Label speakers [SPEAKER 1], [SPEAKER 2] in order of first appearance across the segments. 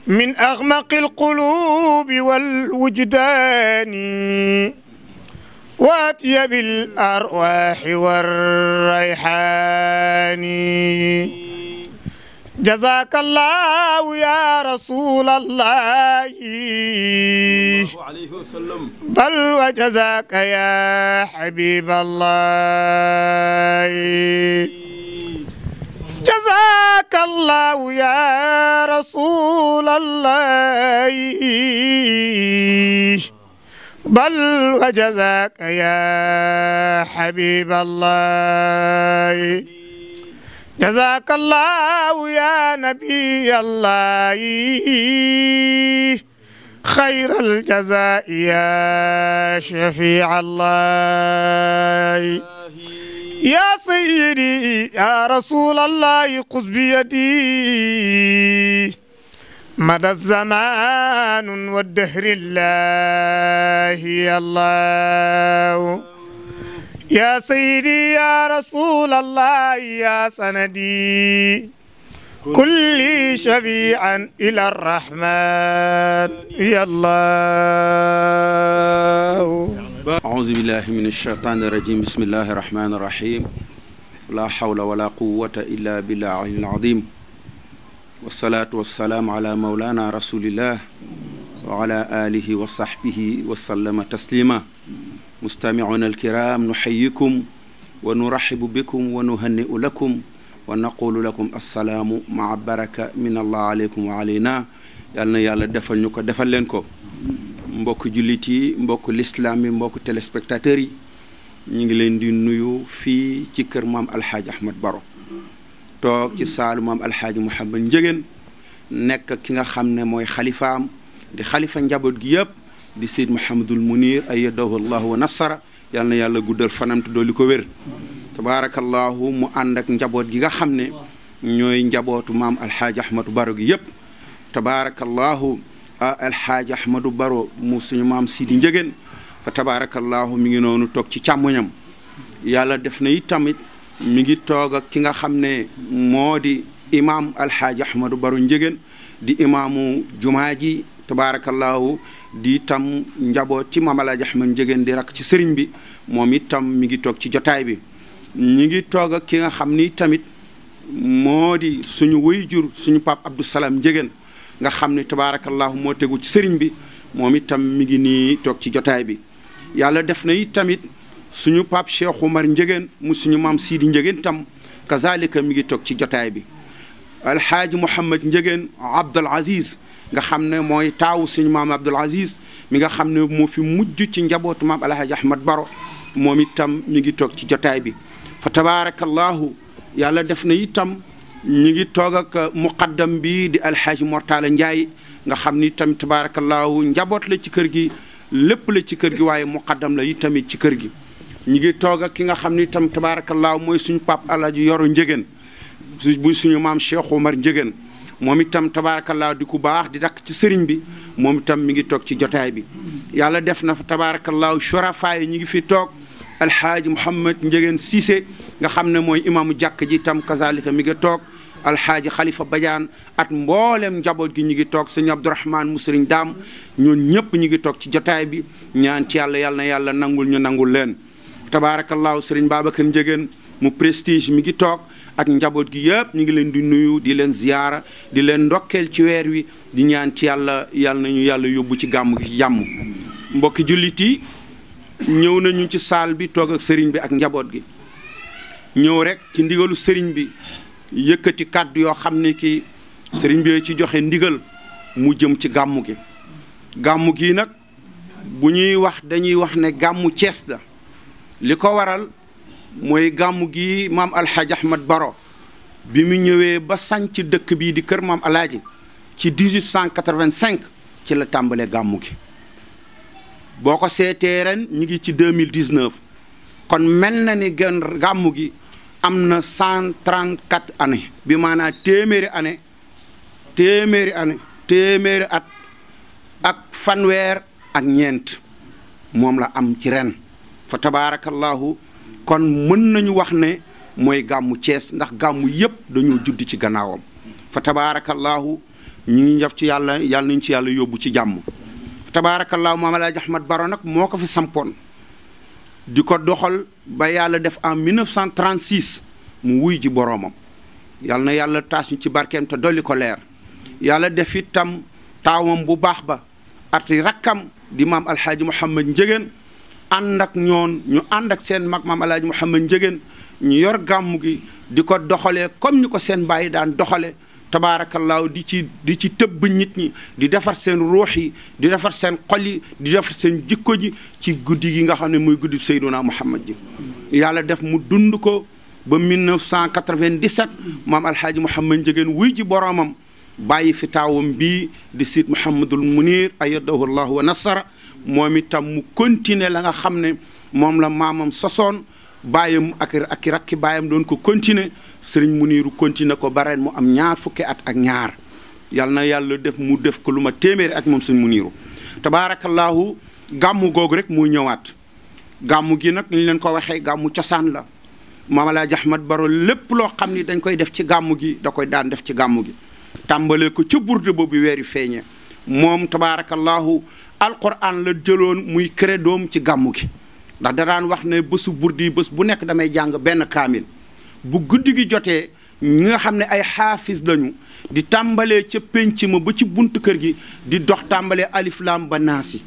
[SPEAKER 1] من أغمق القلوب والوجدان وأطيب الأرواح والريحان جزاك الله يا رسول الله بل وجزاك يا حبيب الله جزاك الله يا رسول الله بل وجزاك يا حبيب الله جزاك الله يا نبي الله خير الجزاء يا شفيع الله يا سيدي يا رسول الله خذ بيدي مدى الزمان والدهر الله يا الله يا سيدي يا رسول الله يا سندي كل شفيعا إلى الرحمن يا الله
[SPEAKER 2] أعوذ بالله من الشيطان الرجيم بسم الله الرحمن الرحيم لا حول ولا قوة إلا بالله العظيم والصلاة والسلام على مولانا رسول الله وعلى آله وصحبه وسلم تسليما مستمعونا الكرام نحييكم ونرحب بكم ونهنئ لكم ونقول لكم السلام مع بركة من الله عليكم وعلينا يالنا يالا دفال نيوكو دفال لنكو mbokk jullit yi mbokk l'islam yi mbokk téléspectateurs yi ñu ngi leen di nuyu fii ci kër maam alxaaji Ahmad Baro toog ci saalu maam alxaaji Mouhamed Ndiéguène nekk ki nga xam ne mooy xalifaam di xalifa njaboot gi yëpp di Seyd Mouhamadul Munir ayyadahu allahu wa nasara yal na yàlla guddal fanam te dooli ko wér tabaarakallahu mu ànd ak njaboot gi nga xam ne ñooy njabootu maam alxaaji Ahmad Baro gi yëpp tabaarakallahu alxaaji Ahmadou Baro mu suñu maam Sidi Ndiéguène fa tabaarakallahu mi ngi noonu toog ci càmmoñam yàlla def na tamit mi ngi toog ak ki nga xam ne moo di imaam alxaaji Ahmadou Baro Ndiéguène di imaamu jumaa ji tabaarakallahu di tam njaboot ci maam alxaaji Ahmad Ndiéguène di rakk ci sëriñ bi moom itam mi ngi toog ci jotaay bi ñi ngi toog ak ki nga xam ni tamit moo di suñu wayjur suñu pap Abdou Salam Ndiéguène nga xam ne tabaarakallahu moo tegu ci sëriñ bi moom itam mi ngi nii toog ci jotaay bi yàlla def na it tamit suñu pap Cheikh Oumar Ndiéguène mu suñu maam Sidi Ndiéguène tam kazalika mi ngi toog ci jotaay bi alxaaji Mouhamed Ndiéguène Abdul Aziz nga xam ne mooy taawu suñu maam Abdul Aziz mi nga xam ne moo fi mujj ci njabootu maam alxaaji Ahmad Baro moom itam mi ngi toog ci jotaay bi fa tabaarakallahu yàlla def na itam ñi ngi toog ak muqaddam bi di alxaaji Mortala Ndiaye nga xam ni tamit tabaarakallahu njaboot la ci kër gi lépp la ci kër gi waaye muqaddam la yi tamit ci kër gi ñi ngi toog ak ki nga xam ni tam tabaarakallahu mooy suñu pap Alaaji Yoro Ndiéguène bu suñu maam Cheikh Oumar Ndiéguène moom itam tabaarakallahu di ku baax di dakk ci sëriñ bi moom itam mi ngi toog ci jotaay bi yàlla def na fa tabaarakallahu shurafa yi ñi ngi fi toog alxaaji Mouhamed Ndiéguène Cissé nga xam ne mooy imaamu jàkk ji tam kazalika mi ngi toog alxaaji Khalifa Badiane at mboolem njaboot gi ñu ngi toog sëñ Abdourahmane mu sëriñ Daam ñoon ñëpp ñu ngi toog ci jotaay bi ñaan ci yàlla yàlla na yàlla nangul ñu nangul leen tabaarakallahu sëriñ Babacar Ndiéguène mu prestige mi ngi toog ak njaboot gi yëpp ñu ngi leen di nuyu di leen ziyaara di leen ndokkeel ci weer wi di ñaan ci yàlla yàlla nañu yàlla yóbbu ci gàmm gi jàmm mbokki jullit yi ñëw nañu ci saal bi toog ak sëriñ bi ak njaboot gi ñëw rek ci ndigalu sëriñ bi yëkkati kàddu yoo xam ne ki sëriñ bi ci joxe ndigal mu jëm ci gàmmu gi gàmmu gi nag bu ñuy wax dañuy wax ne gàmmu Cees la li ko waral mooy gàmmu gi maam alxaaji Ahmad Baro bi mu ñëwee ba sanc dëkk bii di kër maam alaaji ci 1885 ci la tàmbalee gàmmu gi boo ko seetee ren ñu ngi ci 2019 kon mel na ni gën gàmmu gi am na 134 années bi maanaam téeméeri at ak fanweer ak ñeent moom la am ci ren fa tabaarakallahu kon mën nañu wax ne mooy gàmmu Cees ndax gàmmu yépp dañoo judd ci gannaawam fa tabaarakallahu ñu ngi def ci yàlla nañ ci yàlla yóbbu ci jàmm. tabaarakallaahu maam Alaaji Ahmad Baro nag moo ko fi sampoon di ko doxal ba yàlla def en 1936 mu wuy ji boroomam yàlla na yàlla taas ñu ci barkeem te dolli ko leer. yàlla def itam taawam bu baax ba ati rakkam di maam alxaaji Mouhamad Njëgeen ànd ak ñoon ñu ànd ak seen mag maam alxaaji Mouhamad Njëgeen ñu yor gàmmu gi di ko doxalee comme ni ko seen bàyyi daan doxale tabaarakallaahu di ci tëbb nit ñi di defar seen ruux yi di defar seen xol yi di defar seen jikko ji ci guddi gi nga xam ne muy guddi Seyduna Muhammad ji. yàlla def mu dund ko ba 1997 maam alxaaji Mouhamad Njëgeen wuy ji boroomam bàyyi fi taawam bii di Seydi Mouhamadul Munir ayyadahu llahu wa nasara moom itam mu continuer la nga xam ne moom la maamam sosoon bàyyam ak rakki bàyyam doon ko continuer sëriñ Muniru continuer ko bareen mu am ñaar fukki at ak ñaar yal na yàlla def mu def ko lu ma téeméeri at moom sëriñ Muniru tabaarakallaahu gàmmu googu rek muy ñëwaat gàmmu gi nag ñu leen ko waxee gàmmu cosaan la maam Alaaji Ahmad Baro lépp loo xam ni dañ koy def ci gàmmu gi da koy daan def ci gàmmu gi tàmbalee ko ca burde boobu weeri feeñe moom tabaarakallaahu alquran la jëloon muy credoom ci gàmmu gi ndax da daan wax ne bésu burdi bés bu nekk damay jàng benn kaamil bu guddi gi jotee ñi nga xam ne ay xaafis lañu di tàmbalee ca pénc ma ba ci buntu kër gi di dox tàmbalee alif lam ba naasi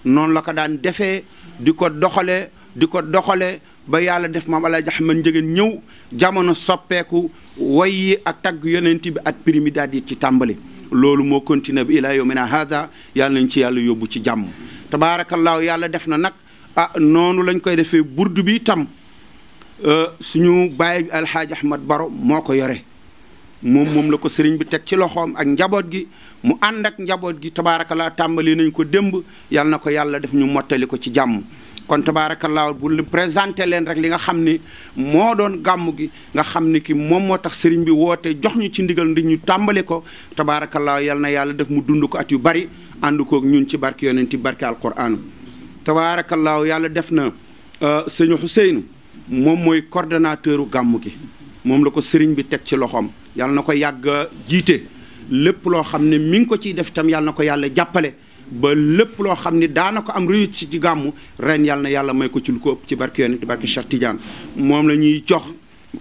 [SPEAKER 2] noonu la ko daan defee di ko doxale ba yàlla def maam Alaaji Ahmad Njëgeen ñëw jamono soppeeku way yi ak tagg yonent bi ak primi daal di ci tàmbali loolu moo continué bi ilaa yawmina haada yàlla nañ ci yàlla yóbbu ci jàmm tabaarakallaahu yàlla def na nag noonu lañ koy defee burdu bi itam suñu baay bi alxaaji Ahmad Baro moo ko yore moom la ko sëriñ bi teg ci loxoom ak njaboot gi mu ànd ak njaboot gi tabaarakallaahu tàmbali nañ ko démb yàlla na ko yàlla def ñu mottali ko ci jàmm kon tabaarakallaahu bu leen présenté leen rek li nga xam ni moo doon gàmmu gi nga xam ni ki moom moo tax sëriñ bi woote jox ñu ci ndigal ndi ñu tàmbali ko tabaarakallaahu yal na yàlla def mu dund ko at yu bari ànd koog ñun ci barke yonent ci barke alquraan tabaarakallaahu yàlla def na sëñ Ousseynou moom mooy coordonnateur gàmmu gi moom la ko sëriñ bi teg ci loxoom yàlla na ko yàgg jiite lépp loo xam ne mi ngi ko ciy def itam yàlla na ko yàlla jàppale ba lépp loo xam ni daana ko am réussite ci gàmmu ren yàlla na yàlla may ko ci lu ko ëpp ci barke yonent barke Cheikh Tidiane moom la ñuy jox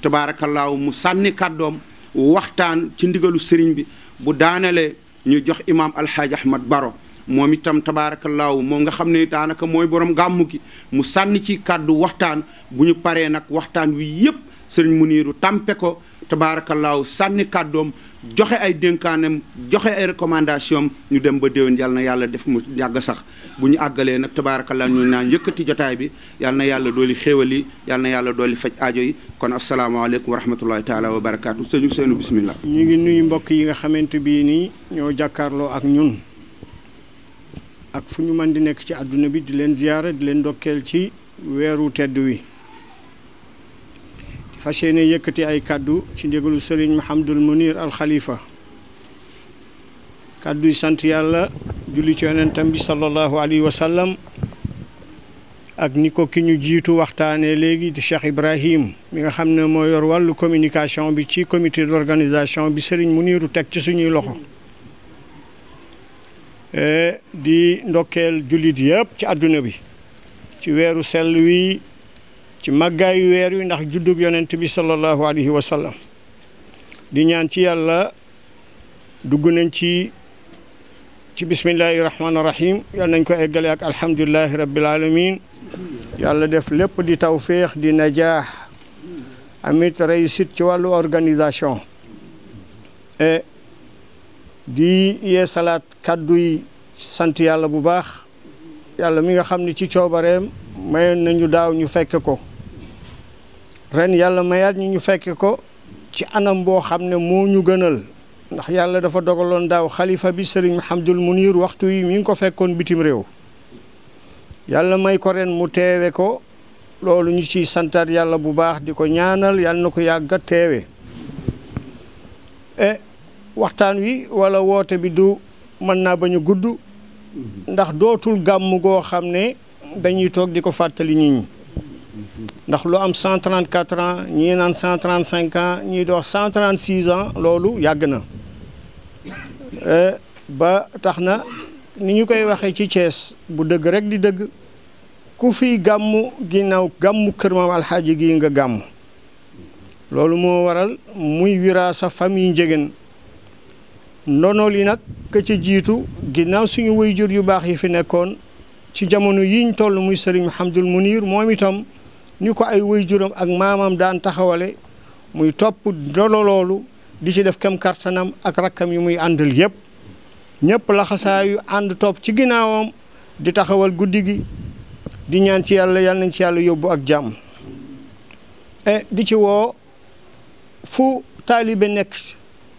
[SPEAKER 2] tabaarakallaahu mu sànni kàddoom waxtaan ci ndigalu sëriñ bi bu daanalee ñu jox imaam alxaaji Ahmad Baro moom itam tabaarakallaahu moom nga xam ne daanaka mooy borom gàmmu gi mu sànni ci kàddu waxtaan bu ñu paree nag waxtaan wi yépp sëriñ Muniru tàmpe ko tabaarakallaahu sànni kàddoom joxe ay dénkaanem joxe ay recommandation ñu dem ba déwén yàlla na yàlla def mu yàgg sax bu ñu àggalee nag tabaarakallaahu ñu naan yëkkati jotaay bi yàlla na yàlla dooli xéewal yi yàlla na yàlla dooli faj aajo yi kon asalaamaaleykum wa rahmatullahi taala wa barakaatu sëñu seenu bismillah.
[SPEAKER 1] ñu ngi nuyu mbokk yi nga xamante bii nii ñoo jàkkaarloo ak ñun ak fu ñu mën di nekk ci àdduna bi di leen ziyaara di leen ndokkeel ci weeru tedd wi fas yéene yëkkati ay kàddu ci ndigalu sëriñ Mouhamadul Munir al Khalifa kàddu yi sant yàlla julli ci yonentam bi sallallahu alayhi wa sallam ak ni ko ki ñu jiitu waxtaanee léegi di Cheikh Ibrahim mi nga xam ne moo yor wàllu communication bi ci comité d'organisation bi sëriñ Muniru teg ci suñuy loxo di ndokkeel jullit yëpp ci àdduna bi ci weeru sell wi ci màggaayu weer wi ndax juddub yonent bi sallallahu alayhi wa sallam di ñaan ci yàlla dugg nañ ci bismillahi rahmaani rahim yal nañ ko eggale ak alhamdulilahi rabbil alamin yàlla def lépp di tawféex di najaax amit réussite ci wàllu organisation di yee salaat kàddu yi sant yàlla bu baax yàlla mi nga xam ne ci coobareem mayoon nañu daaw ñu fekk ko ren yàlla mayaat ñu fekk ko ci anam boo xam ne moo ñu gënal ndax yàlla dafa dogaloon daaw xalifa bi sëriñ Mouhamadul Munir waxtu yi mi ngi ko fekkoon bitim réew yàlla may ko ren mu teewe ko loolu ñu ciy santaat yàlla bu baax di ko ñaanal yàlla na ko yàgga teewe waxtaan wi wala woote bi du mën naa bañ a gudd ndax dootul gàmm goo xam ne dañuy toog di ko fàttali nit ñi ndax lu am 134 ans ñii naan 135 ans ñii di wax 136 ans loolu yàgg na ba tax na ni ñu koy waxee ci Thiès bu dëgg rek di dëgg ku fi gàmmu ginnaaw gàmmu kër maam alxaaji gi nga gàmmu loolu moo waral muy wiraasa famille Ndiéguène ndono li nag ka ci jiitu ginnaaw suñu waajur yu baax yi fi nekkoon ci jamono yiñ toll muy Serigne Mouhamadul Mounir moom itam ni ko ay waajuram ak maamam daan taxawale muy topp ndono loolu di ci def kem kartanam ak rakkam yi muy àndal yépp ñëpp laxasaayu ànd topp ci ginnaawam di taxawal guddi gi di ñaan ci yàlla yal nañ ci yàlla yóbbu ak jàmm di ci woo fu taalibe nekk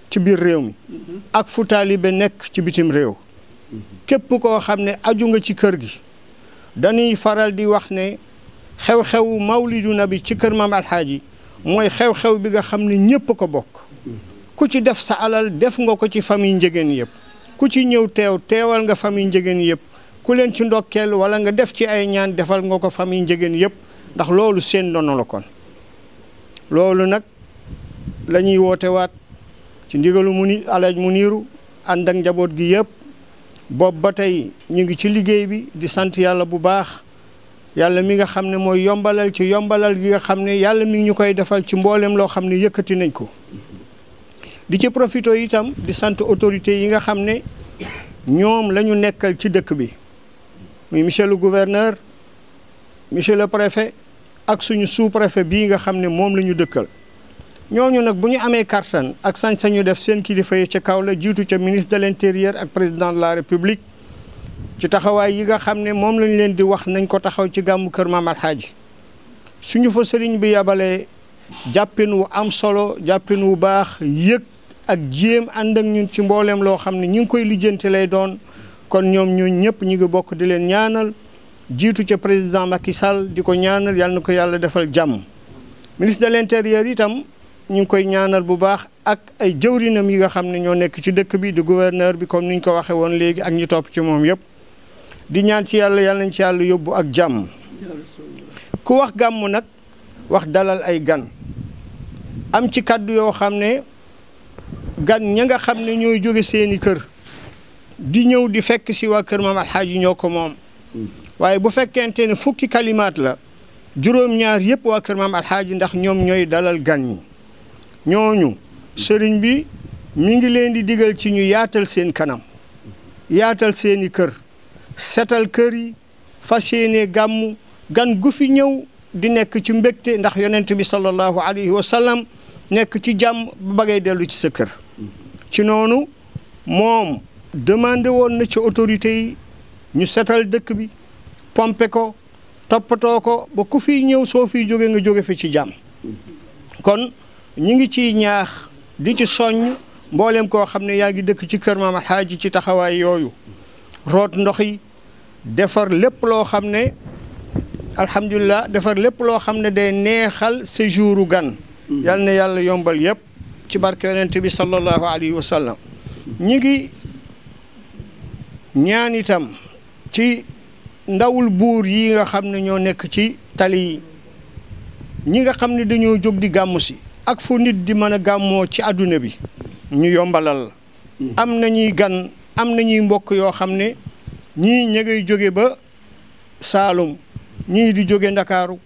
[SPEAKER 1] ci biir réew mi ak fu taalibe nekk ci bitim réew képp koo xam ne aju nga ci kër gi dañuy faral di wax ne xew-xew mawlidu nabi ci kër maam alxaaji mooy xew-xew bi nga xam ne ñépp ko bokk ku ci def sa alal def nga ko ci famille Ndiéguène yëpp ku ci ñëw teewal nga famille Ndiéguène yëpp ku leen ci ndokkeel wala nga def ci ay ñaan defal nga ko famille Ndiéguène yëpp ndax loolu seen ndono la kon loolu nag la ñuy woote waat ci ndigalu alaaj Muniiru ànd ak njaboot gi yëpp boobu ba tey ñu ngi ci liggéey bi di sant yàlla bu baax yàlla mi nga xam ne mooy yombalal ci yombalal gi nga xam ne yàlla mi ngi ñu koy defal ci mboolem loo xam ne yëkkati nañ ko di ci profito itam di sant autorités yi nga xam ne ñoom la ñu nekkal ci dëkk bi muy monsieur le gouverneur monsieur le préfet ak suñu sous-préfet bii nga xam ne moom la ñu dëkkal ñooñu nag bu ñu amee kartan ak sañ-sañu def seen kilifa yi ca kaw la jiitu ca ministre de l'intérieur ak président de la république ci taxawaay yi nga xam ne moom lañ leen di wax nañ ko taxaw ci gàmmu kër maam alxaaji suñu fa sëriñ bi yabalee jàppin wu am solo jàppin wu baax yëg ak jéem ànd ak ñun ci mbooleem loo xam ne ñu ngi koy lijjanti lay doon kon ñoom ñoo ñëpp ñu ngi bokk di leen ñaanal jiitu ca président Macky Sall di ko ñaanal yàlla na ko yàlla defal jàmm ministre de l'intérieur itam ñu ngi koy ñaanal bu baax ak ay jëwrinam yi nga xam ne ñoo nekk ci dëkk bi di gouverneur bi comme ni ñu ko waxee woon léegi ak ñi topp ci moom yëpp di ñaan ci yàlla yàlla nañ ci yàlla yóbbu ak jàmm ku wax gàmmu nag wax dalal ay gan am ci kàddu yoo xam ne gan ña nga xam ne ñooy jóge seeni kër di ñëw di fekk si waa kër maam alxaaji ñoo ko moom waaye bu fekkente ne fukki kalimaat la juróom-ñaar yëpp waa kër maam alxaaji ndax ñoom ñooy dalal gan ñi ñooñu sëriñ bi mi ngi leen di digal ci ñu yaatal seen kanam yaatal seeni kër setal kër yi fas yéene gàmmu gan gu fi ñëw di nekk ci mbégte ndax yonent bi sallallahu alayhi wa sallam nekk ci jàmm ba bagay dellu ci sa kër ci noonu moom demandé woon na ci autorités yi ñu setal dëkk bi pompe ko toppatoo ko ba ku fiy ñëw soo fiy jóge nga jóge fi ci jàmm kon ñi ngi ciy ñaax di ci soññ mboolem koo xam ne yaa ngi dëkk ci kër maam alxaaji ci taxawaay yooyu root ndox yi defar lépp loo xam ne alhamdulilah defar lépp loo xam ne day neexal séjouru gan yal na yàlla yombal yëpp ci barke yonent bi sallallahu alayhi wa sallam ñi ngi ñaan itam ci ndawul buur yi nga xam ne ñoo nekk ci tali yi ñi nga xam ne dañoo jóg di gàmmu si ak fu nit di mën a gàmmoo ci àdduna bi ñu yombalal la am nañuy gan am nañuy mbokk yoo xam ne ñii ña ngay jóge ba Saalum ñii di jóge Ndakaaru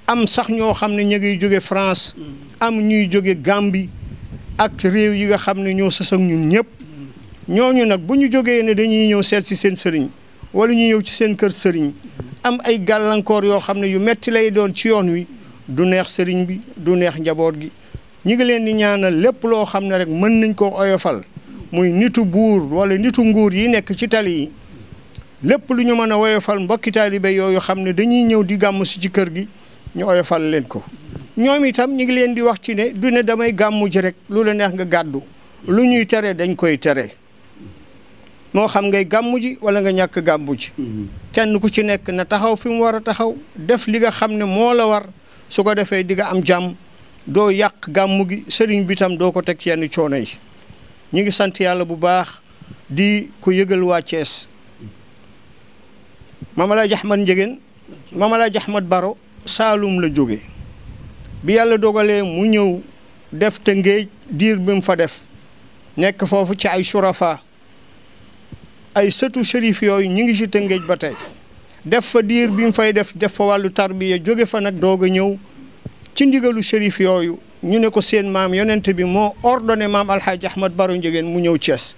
[SPEAKER 1] am sax ñoo xam ne ña ngay jóge France am ñuy jóge Gambie ak réew yi nga xam ne ñoo sës ak ñun ñëpp ñooñu nag bu ñu jógee ne dañuy ñëw seet si seen sëriñ wala ñu ñëw ci seen kër sëriñ am ay gàllankoor yoo xam ne yu metti lay doon ci yoon wi du neex sëriñ bi du neex njaboot gi ñi ngi leen di ñaanal lépp loo xam ne rek mën nañ koo oyofal muy nitu buur wala nitu nguur yi nekk ci tali yi lépp lu ñu mën a oyofal mbokki taalibe yooyu xam ne dañuy ñëw di gàmmu si ci kër gi ñu oyofal leen ko ñoom itam ñi ngi leen di wax ci ne du ne damay gàmmu ji rek lu la neex nga gàddu lu ñuy tere dañ koy tere moo xam ngay gàmmu ji wala nga ñàkk gàmmu ji kenn ku ci nekk na taxaw fi mu war a taxaw def li nga xam ne moo la war su ko defee di nga am jàmm doo yàq gàmmu gi sëriñ bi tam doo ko teg yenn coono yi ñi ngi sant yàlla bu baax di ko yëgal waa Thiès Mame El Hadji Ahmed Ndiéguène Mame El Hadji Ahmed Baro Saalum la jóge bi yàlla dogalee mu ñëw def Tëngéej diir bi mu fa def nekk foofu ci ay surafa ay sëtu shérif yooyu ñu ngi ci Tëngéej ba tey def fa diir bi mu fay def fa wàllu tarbiya jóge fa nag doog a ñëw ci ndigalu shérif yooyu ñu ne ko seen maam yonent bi moo ordonné maam Alxaaji Ahmad Baro Ndiéguène mu ñëw Thiès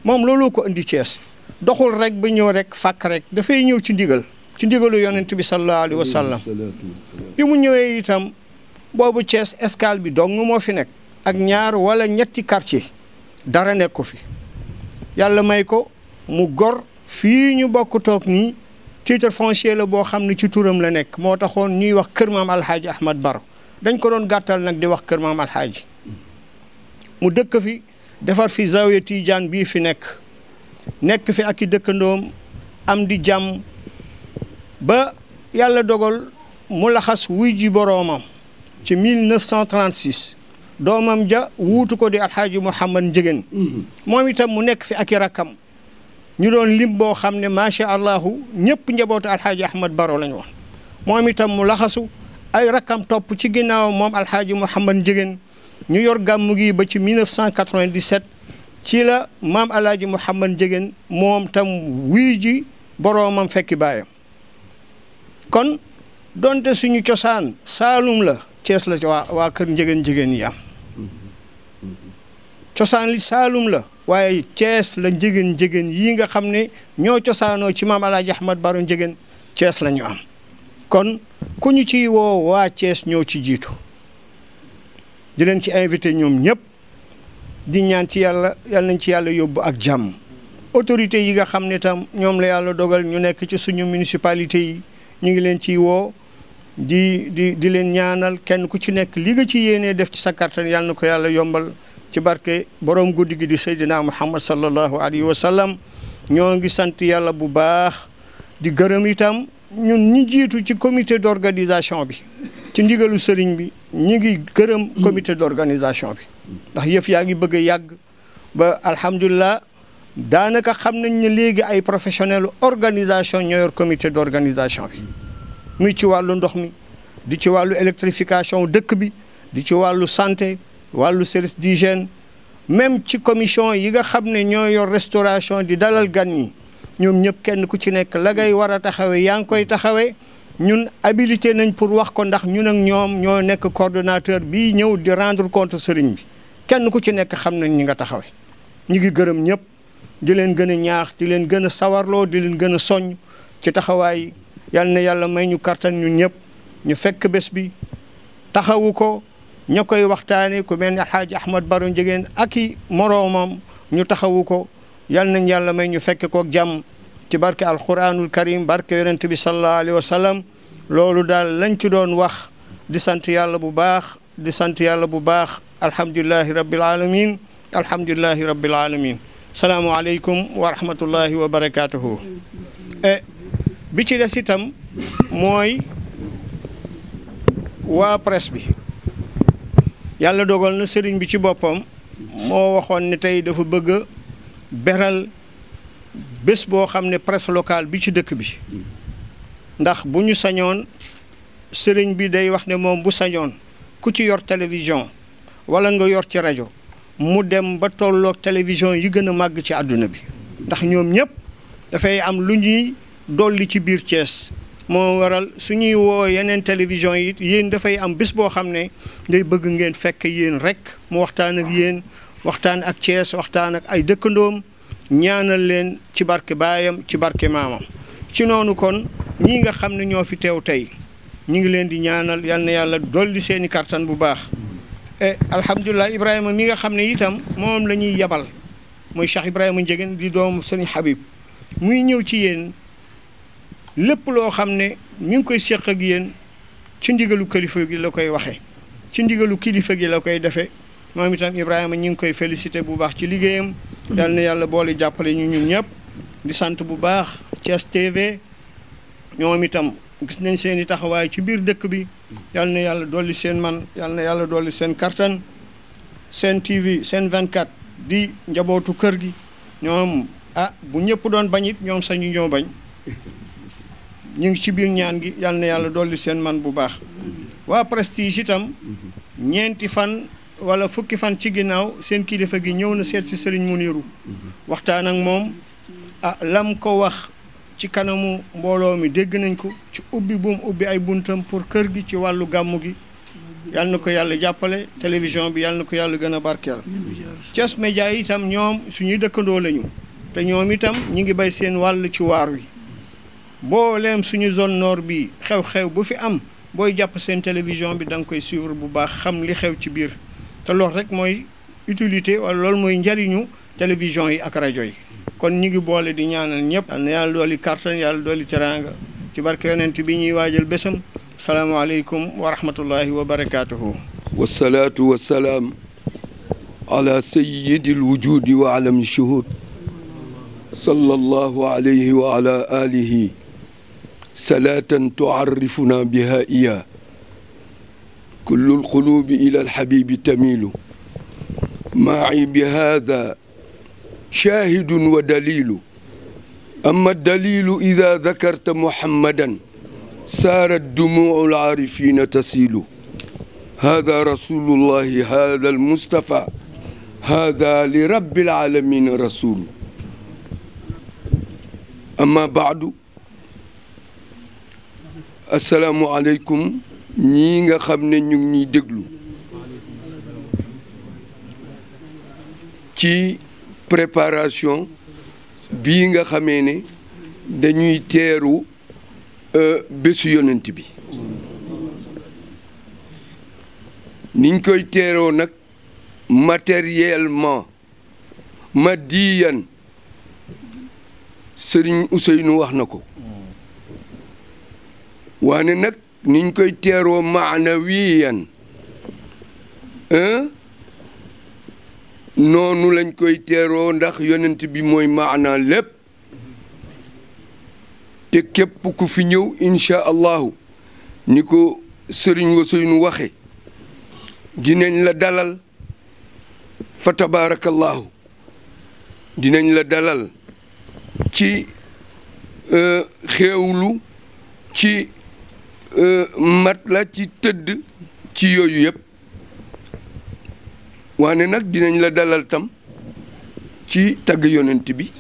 [SPEAKER 1] moom loolu ko indi Thiès doxul rek ba ñëw rek fàkk rek dafay ñëw ci ndigalu yonent bi sallallahu alayhi wa sallam bi mu ñëwee itam boobu Thiès escale bi dong moo fi nekk ak ñaar wala ñetti quartier dara nekk ko fi yàlla may ko mu gor fii ñu bokk toog nii titre foncier la boo xam ne ci turam la nekk moo taxoon ñuy wax kër maam Alxaaji Ahmad Baro dañ ko doon gàttal nag di wax kër maam Alxaaji mu dëkk fi defar fi zawiya Tijaan bii fi nekk fi ak i dëkkandoom am di jàmm ba yàlla dogal mu laxas wuy ji boroomam ci 1936 doomam ja wuutu ko di Alxaaji Mouhamad Ndiéguène moom itam mu nekk fi ak i rakkam ñu doon lim boo xam ne macha allahu ñëpp njabootu Alxaaji Ahmad Baro lañu wax moom itam mu laxasu ay rakkam topp ci ginnaaw moom Alxaaji Mouhamad Ndiéguène ñu yor gàmmu gi ba ci 1997 ci la maam Alaaji Mouhamad Ndiéguène moom tam wuy ji boroomam fekki baayam kon donte suñu cosaan Saalum la Cees la waa kër Ndiéguène yi am cosaan li Saalum la waaye Cees la Ndiéguène yi nga xam ne ñoo cosaanoo ci maam Alaaji Ahmad Baro Ndiéguène Cees la ñu am kon ku ñu ciy woo waa Cees ñoo ci jiitu di leen ci invité ñoom ñëpp di ñaan ci yàlla nañ ci yàlla yóbbu ak jàmm autorité yi nga xam ne tam ñoom la yàlla dogal ñu nekk ci suñu municipalité yi ñu ngi leen ciy woo di leen ñaanal kenn ku ci nekk li nga ci yéenee def ci sa kattan yàlla na ko yàlla yombal ci barke borom guddi gi di Seydina Muhammad sallallahu alayhi wa sallam ñoo ngi sant yàlla bu baax di gërëm itam ñun ñi jiitu ci comité d'organisation bi ci ndigalu sëriñ bi ñi ngi gërëm comité d'organisation bi ndax yëf yaa ngi bëgg a yàgg ba alhamdulilah daanaka xam nañ ne léegi ay professionnels organisation ñoo yor comité d'organisation bi muy ci wàllu ndox mi di ci wàllu électrification dëkk bi di ci wàllu santé wàllu service d'hygiène même ci commission yi nga xam ne ñoo yor restauration di dalal gan ñi ñoom ñëpp kenn ku ci nekk la ngay war a taxawee yaa ngi koy taxawee ñun habilité nañ pour wax ko ndax ñun ak ñoom ñoo nekk coordonnateur bii ñëw di rendre compte sëriñ bi kenn ku ci nekk xam nañ ñi nga taxawee ñu ngi gërëm ñëpp di leen gën a ñaax di leen gën a sawarloo di leen gën a soññ ci taxawaay yal na yàlla may ñu kartan ñun ñëpp ñu fekk bés bi taxawu ko ña koy waxtaane ku mel ni Alxaaji Ahmad Baro Ndiéguène ak i moroomam ñu taxawu ko yal nañ yàlla may ñu fekk kook jàmm ci barke alquranul karim barke yonent bi sallallahu alayhi wa sallam loolu daal lañ ci doon wax di sant yàlla bu baax di sant yàlla bu baax alhamdulillahi rabbil alamin alhamdulillahi rabbil alamin salaamu aleykum wa rahmatullahi wa barakatuhu bi ci des itam mooy waa presse bi yàlla dogal na sëriñ bi ci boppam moo waxoon ne tey dafa bëgg a beral bés boo xam ne presse locale bi ci dëkk bi ndax bu ñu sañoon sëriñ bi day wax ne moom bu sañoon ku ci yor télévision wala nga yor ci rajo mu dem ba tolloog télévision yi gën a màgg ci àdduna bi ndax ñoom ñëpp dafay am lu ñuy dolli ci biir Thiès moo waral suñuy woo yeneen télévision yi yéen dafay am bés boo xam ne day bëgg ngeen fekk yéen rek mu waxtaan ak yéen waxtaan ak Thiès waxtaan ak ay dëkkandoom ñaanal leen ci barke baayam ci barke maamam ci noonu kon ñii nga xam ne ñoo fi teew tey ñu ngi leen di ñaanal yal na yàlla dolli seeni kartan bu baax alhamdulilah Ibrahima mi nga xam ne itam moom la ñuy yebal mooy Cheikh Ibrahima Ndiéguène di doomu Sëriñ Habib muy ñëw ci yéen lépp loo xam ne ñu ngi koy séq ak yéen ci ndigalu kilifa gi la koy waxee ci ndigalu kilifa gi la koy defee moom itam Ibrahima ñu ngi koy félicité bu baax ci liggéeyam yal na yàlla boole jàppale ñu ñun ñëpp di sant bu baax Thiès TV ñoom itam gis nañ seen i taxawaay ci biir dëkk bi yal na yàlla dolli seen man yal na yàlla dolli seen kartan seen TV seen 24 di njabootu kër gi ñoom bu ñëpp doon bañ it ñoom sañu ñoo bañ ñu ngi ci biir ñaan gi yal na yàlla dolli seen man bu baax waa Prestige itam ñeenti fan wala fukki fan ci ginnaaw seen kilifa gi ñëw na seet si Serigne Mounirou waxtaan ak moom lam ko wax ci kanamu mbooloo mi dégg nañ ko ci ubbi bu mu ubbi ay buntam pour kër gi ci wàllu gàmmu gi yal na ko yàlla jàppale télévision bi yal na ko yàlla gën a barkeel. Thiès Média itam ñoom suñuy dëkkandoo lañu te ñoom itam ñi ngi bay seen wàll ci waar wi booleem suñu zone nord bi xew-xew bu fi am booy jàpp seen télévision bi da nga koy suivre bu baax xam li xew ci biir te loolu rek mooy utilité wala loolu mooy njariñu télévision yi ak rajo yi. kon ñi ngi boole di ñaanal ñëpp yal na yàlla dooli kartan yàlla dooli teraanga ci barke yonent bi ñuy waajal bésam. salaamaaleykum wa rahmatullahi wa barakaatuhu.
[SPEAKER 3] wasalaatu wasalaam ala sayyidil wujudi wa alami shuhud sallallahu alayhi wa ala alihi salaatan tuarrifuna biha iya kullu lqulubi ila alhabibi tamilu maci bihada shahidun wa dalilu amma dalilu ida dakarta muhammadan سارت دموع العارفين تسيل هذا رسول الله هذا المصطفى هذا لرب العالمين رسول أما بعد السلام عليكم ñi nga xam ne ñu ngi ñuy déglu ci préparation bii nga xamee ne dañuy teeru bésu yonent bi niñ koy teeroo nag matériellement madiyan Sëriñ Ousseynou wax na ko waane nag niñ koy teeroo maanawiyan noonu lañ koy teeroo ndax yonent bi mooy maana lépp te képp ku fi ñëw incha allahu ni ko Sëriñ Ousseynou waxe dinañ la dalal fa tabaarakallahu dinañ la dalal ci xéewlu ci mat la ci tëdd ci yooyu yëpp waane nag dinañ la dalal tam ci tagg yonent bi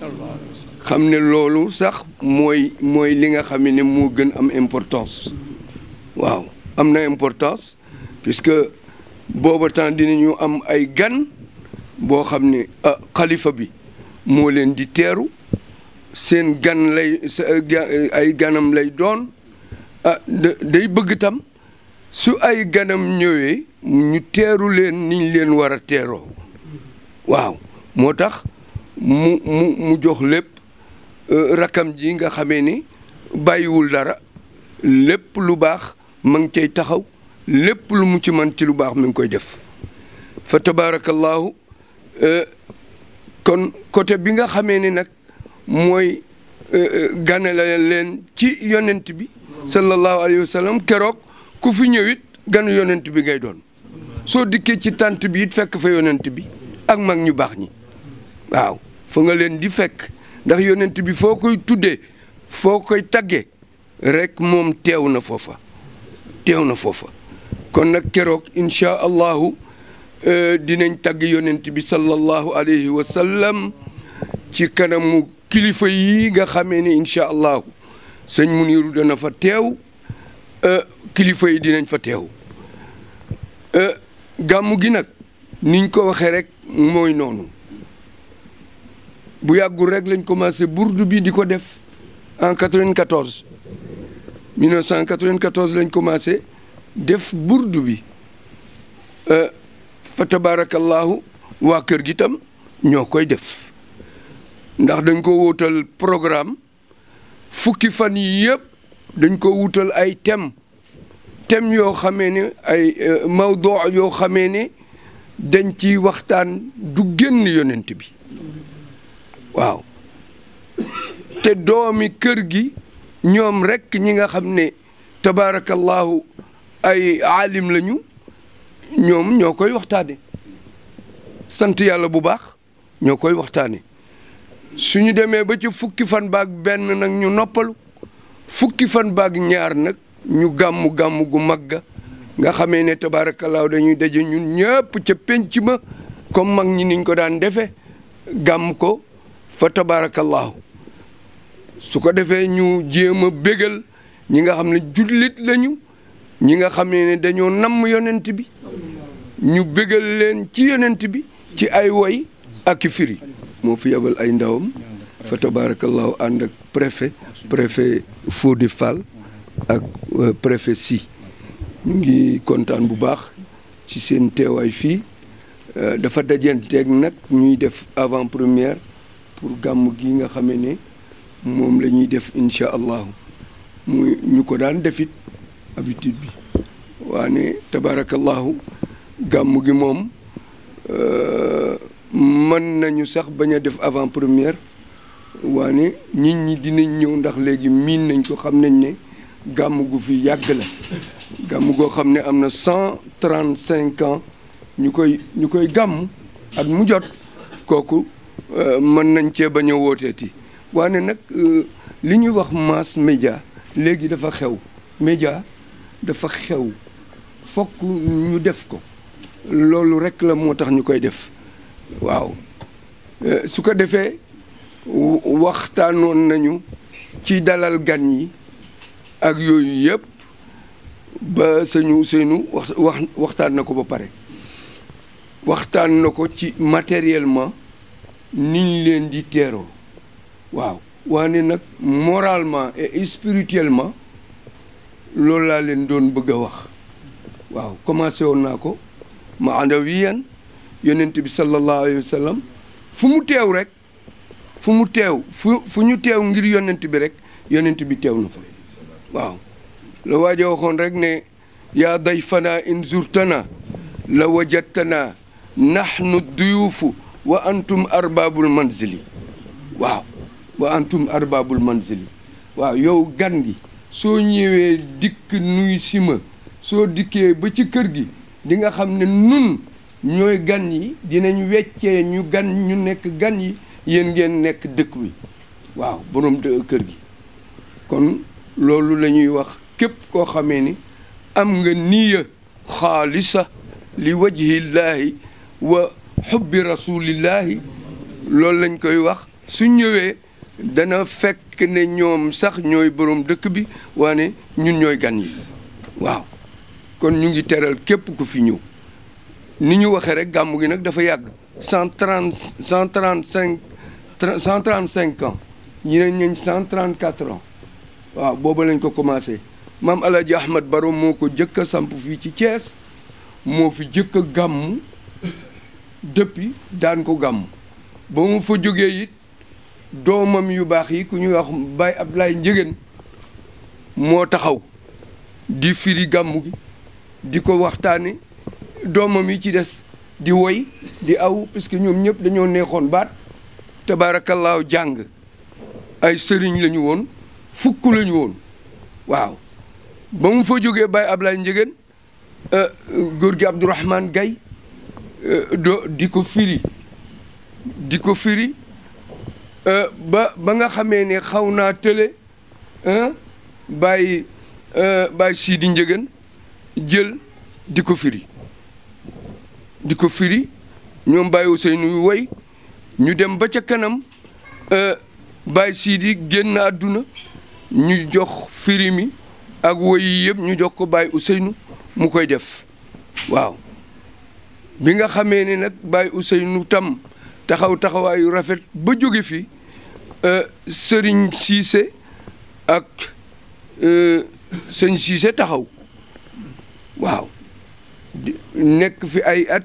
[SPEAKER 3] xam ne loolu sax mooy li nga xam ne moo gën am importance waaw am na importance puisque booba temps dinañu am ay gan boo xam ne xalifa bi moo leen di teeru seen gan lay ay ganam lay doon day bëgg tam su ay ganam ñëwee ñu teeru leen niñ leen war a teeroo waaw moo tax mu jox lépp rakam ji nga xamee ni bàyyiwul dara lépp lu baax ma ngi cay taxaw lépp lu mu ci man ci lu baax mi ngi koy def fa tabarakallahu kon côté bi nga xamee ni nag mooy ganale leen ci yonent bi sallallahu alayhi wa sallam keroog ku fi ñëwit ganu yonent bi ngay doon soo dikkee ci tànt bi it fekk fa yonent bi ak mag ñu baax ñi waaw fa nga leen di fekk ndax yonent bi foo koy tuddee foo koy tagge rek moom teew na foofa kon nag keroog incha allahu dinañ tagg yonent bi sallallahu alayhi wa sallam ci kanamu kilifa yi nga xamee ni incha allahu sëñ Muniru dana fa teew kilifa yi dinañ fa teew gàmmu gi nag niñ ko waxee rek mooy noonu bu yàggul rek lañ commencé burdu bi di ko def en 1994 lañ commencé def burdu bi fa tabarakallahu waa kër gi tam ñoo koy def ndax dañ ko wutal programme fukki fan yi yëpp dañ ko wutal ay thème yoo xamee ne ay mawdu yoo xamee ne dañ ci waxtaan du génn yonent bi waaw te doomi kër gi ñoom rekk ñi nga xam ne tabaarakallahu ay aalim lañu ñoom ñoo koy waxtaane sant yàlla bu baax ñoo koy waxtaane suñu demee ba ci fukki fan baag benn nag ñu noppalu fukki fan baag ñaar nag ñu gàmmu gu magga nga xamee ne tabaarakallaahu dañuy daje ñun ñëpp ca penc ma comme mag ñi niñ ko daan defe gàmm ko fa tabaarakallaahu su ko defee ñu jéem a bégal ñi nga xam ne jullit lañu ñi nga xam ne dañoo namm yonent bi ñu bégal leen ci yonent bi ci ay woy ak firi moo fi yabal ay ndawam fa tabarakallahu ànd ak préfet Fodé Fall ak préfet Sy ñu ngi kontaan bu baax ci seen teewaay fii dafa dajanteeg nag ñuy def avant première pour gàmm gi nga xamee ne moom la ñuy def incha allahu muy ñu ko daan defit habitude bi waane tabarakallahu gàmm gi moom mën nañu sax bañ a def avant première waane nit ñi dinañ ñëw ndax léegi miin nañ ko xam nañ ne gàmm gu fi yàgg la gàmm goo xam ne am na 135 ans ñu koy gàmm at mu jot kooku mën nañ cee bañ a wooteeti waane nag li ñuy wax mass média léegi dafa xew média dafa xew fokk ñu def ko loolu rek la moo tax ñu koy def waaw su ko defee waxtaanoon nañu ci dalal gan yi ak yooyu yëpp ba sëñu seenu waxtaan na ko ba pare waxtaan na ko ci matériellement niñ leen di teeroo waaw waane nag moralement et spirituellement loolu laa leen doon bëgg a wax waaw commencé woon naa ko maanawiyan yonent bi sallallahu alayhi wa sallam fu mu teew rek fu ñu teew ngir yonent bi rek yonent bi teew na fa waaw la waaja waxoon rek ne yaa dayfana in zurtana la wajadtana nahnu duyuufu wa antum arbabul manzili waaw wa antum arbabul manzili waaw yow gan gi soo ñëwee dikk nuy sima soo dikkee ba ci kër gi di nga xam ne nun ñooy gan yi dinañ weccee ñu nekk gan yi yéen ngeen nekk dëkk wi waaw borom kër gi kon loolu la ñuy wax képp koo xamee ni am nga niya xaalisa li wajhillahi wa xubbi rasulillahi loolu lañ koy wax su ñëwee dana fekk ne ñoom sax ñooy borom dëkk bi waane ñun ñooy gan yi waaw kon ñu ngi teral képp ku fi ñëw ni ñu waxee rek gàmmu gi nag dafa yàgg 135 ans ñeneen ñañ 134 ans waaw booba lañ ko commencé maam Alaaji Ahmad Baro moo ko jëkk a samp fii ci Thiès moo fi jëkk a gàmmu depuis daan ko gàmmu ba mu fa jógee it doomam yu baax yi ku ñuy wax Baye Abdoulaye Njëgeen moo taxaw di firi gàmmu gi di ko waxtaane doomam yi ci des di woy di aw parce que ñoom ñëpp dañoo neexoon baat tabaarakallaahu jàng ay sëriñ lañu woon fukk lañu woon waaw ba mu fa jógee Baye Abdoulaye Njëgeen góor gi Abdourahmane Gaye di ko firi ba nga xamee ne xaw naa tële Baye Sidi Njëgeen jël di ko firi ñoom Baye Ousseynou woy ñu dem ba ca kanam Baye Sidi génn àdduna ñu jox firi mi ak woy yi yëpp ñu jox ko Baye Ousseynou mu koy def waaw bi nga xamee ne nag Baye Ousseynou tam taxawaayu rafet ba jóge fi Serigne Cissé ak sëñ Cissé taxaw waaw nekk fi ay at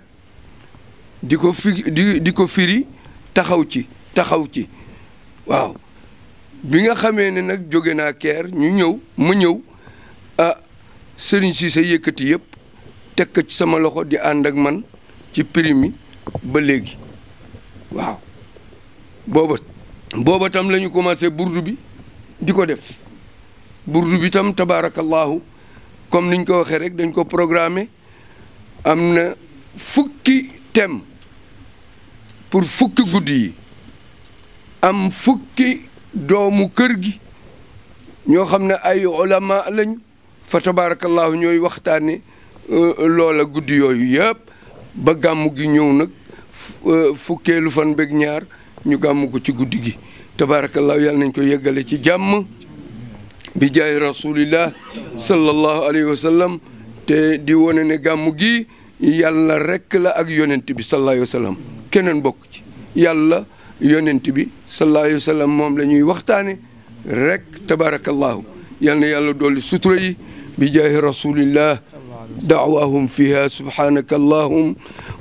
[SPEAKER 3] di ko firi taxaw ci waaw bi nga xamee ne nag jóge naa Keer ma ñëw Serigne Cissé yëkkati yëpp teg ko ci sama loxo di ànd ak man ci prix mi ba léegi waaw booba tam la ñu commencé burdu bi di ko def burdu bi tam tabaarakallahu comme niñ ko waxee rek dañ ko programmé am na fukki thème pour fukki guddi yi am fukki doomu kër gi ñoo xam ne ay ulama lañ fa tabarakallahu ñooy waxtaane loola guddi yooyu yëpp ba gàmmu gi ñëw nag fukkeelu fan beeg ñaar ñu gàmmu ko ci guddi gi tabaarakallaahu yàlla nañ ko yeggale ci jàmm bi jaay rasulillah sallallahu alayhi wa sallam te di wone ne gàmmu gi yàlla rekk la ak yonent bi sallallahu alayhi wa sallam keneen bokk ci yàlla yonent bi sallallahu alayhi wa sallam moom la ñuy waxtaane rek tabaarakallaahu yal na yàlla dolli sutura yi bi jaay rasulillah da'waahum fiha subhanaka allahum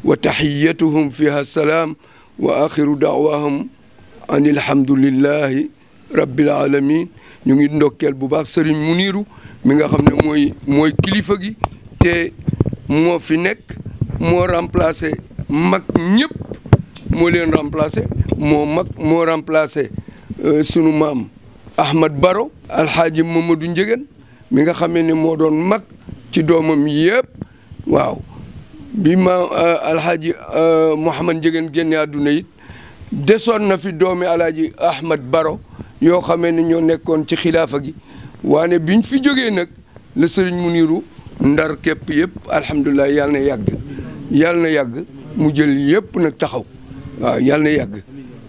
[SPEAKER 3] wa tahiyyatuhum fiha salaam wa axiru da'waahum an alhamdulillahi rabbil alamin ñu ngi ndokkeel bu baax Serigne Muniru mi nga xam ne mooy kilifa gi te moo fi nekk moo remplacé mag ñëpp moo leen remplacé moo remplacé sunu maam Ahmad Baro alxaaji Mamadou Njegen mi nga xamee ne moo doon mag ci doomam yëpp waaw bi ma alxaaji Mouhamad Njegen génne àdduna it desoon na fi doomi alaaji Ahmad Baro yoo xamee ne ñoo nekkoon ci xilaafa gi waane biñ fi jógee nag la sëriñ Muniru ndar képp yëpp alhamdulilah yàlla na yàgg mu jël yëpp nag taxaw waaw yàlla na yàgg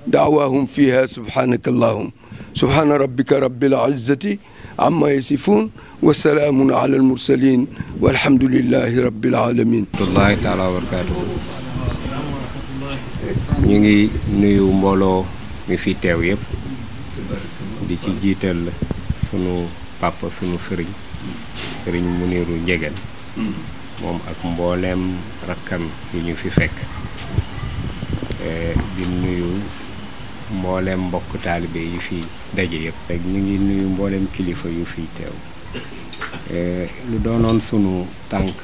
[SPEAKER 3] daawaahum fiha subhanaka allahum subhana rabbika rabbil izzati amma yasifun wa salaamun ala al mursalin walhamdulillahi rabbil alamin
[SPEAKER 4] rahmatullahi taala wa barakatuhu ñu ngi nuyu mbooloo mi fi teew yëpp di ci jiital sunu papa sunu sëriñ Muniru Njegen moom ak mbooleem rakkam yu ñu fi fekk di nuyu mbooleem mbokk taalibe yi fi daje yëpp rek ñu ngi nuyu mbooleem kilifa yu fi teew lu doonoon sunu tànk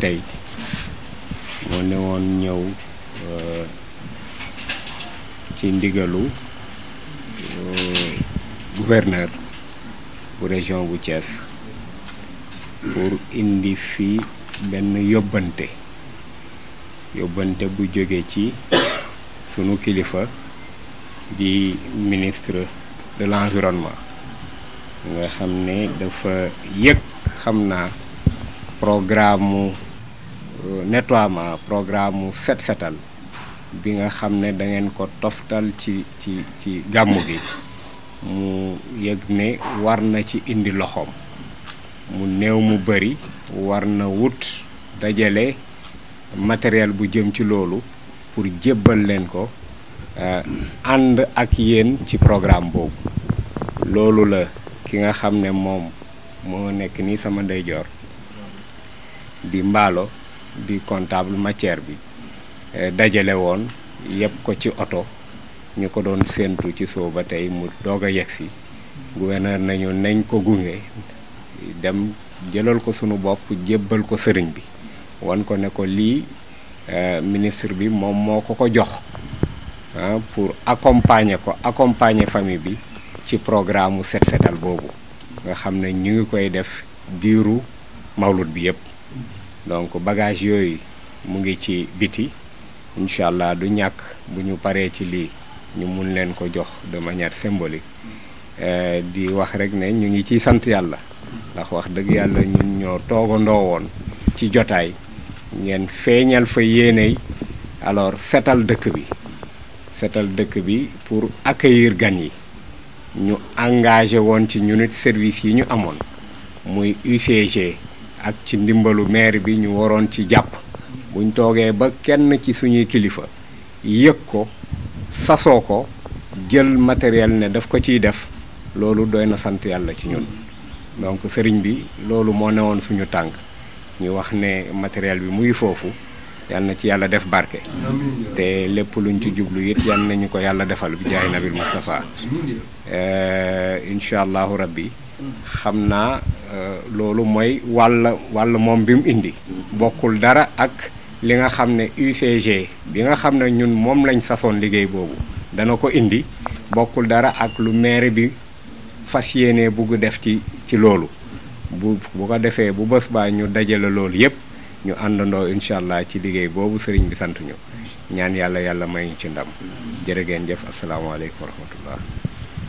[SPEAKER 4] tey moo ne woon ñëw ci ndigalu gouverneur bu région bu Thiès pour indi fii benn yóbbante bu jóge ci sunu kilifa di ministre de l'environnement nga xam ne dafa yëg xam naa programme nettoiement programme set setal bi nga xam ne da ngeen ko toftal ci gàmmu gi mu yëg ne war na ci indi loxoom mu néew mu bari war na wut dajale matériel bu jëm ci loolu pour jébbal leen ko ànd ak yéen ci programme boobu loolu la ki nga xam ne moom moo nekk ni sama ndeyjoor di mbaalo di comptable matière bi dajale woon yëpp ko ci oto ñu ko doon séentu ci soo ba tey mu doog a yegsi gouverneur nañu nañ ko gunge dem jëlal ko sunu bopp jébbal ko sëriñ bi wan ko ne ko lii ministre bi moom moo ko jox pour accompagner famille bi ci programme mu set setal boobu nga xam ne ñu ngi koy def diiru mawlud bi yëpp donc bagage yooyu mu ngi ci biti incha allah du ñàkk bu ñu paree ci lii ñu mun leen ko jox de manière symbolique di wax rek ne ñu ngi ciy sant yàlla ndax wax dëgg yàlla ñun ñoo toogandoo woon ci jotaay ngeen feeñal fa yéeney alors setal dëkk bi pour accueillir gan yi ñu engagé woon ci ñun it service yi ñu amoon muy UCG ak ci ndimbalu maire bi ñu waroon ci jàpp buñ toogee ba kenn ci suñuy kilifa yëg ko sasoo ko jël matériel ne daf ko ciy def loolu doy na sant yàlla ci ñun donc sëriñ bi loolu moo newoon suñu tànk ñu wax ne matériel bi muy foofu yal na ci yàlla def barke te lépp luñ ci jublu it yal nañu ko yàlla defal bi jaay nabil Mustafa incha allahu rabbi xam naa loolu mooy wàll moom bi mu indi bokkul dara ak li nga xam ne UCG bi nga xam ne ñun moom lañ sasoon liggéey boobu dana ko indi bokkul dara ak lu maire bi fas yéene bugg def ci loolu bu ko defee bu bés baa ñu dajale loolu yépp ñu àndandoo incha allah ci liggéey boobu sëriñ bi sant ñu ñaan yàlla may ñu ci ndam jërë ngeen jëf asalaamaaleykum wa rahmatullah.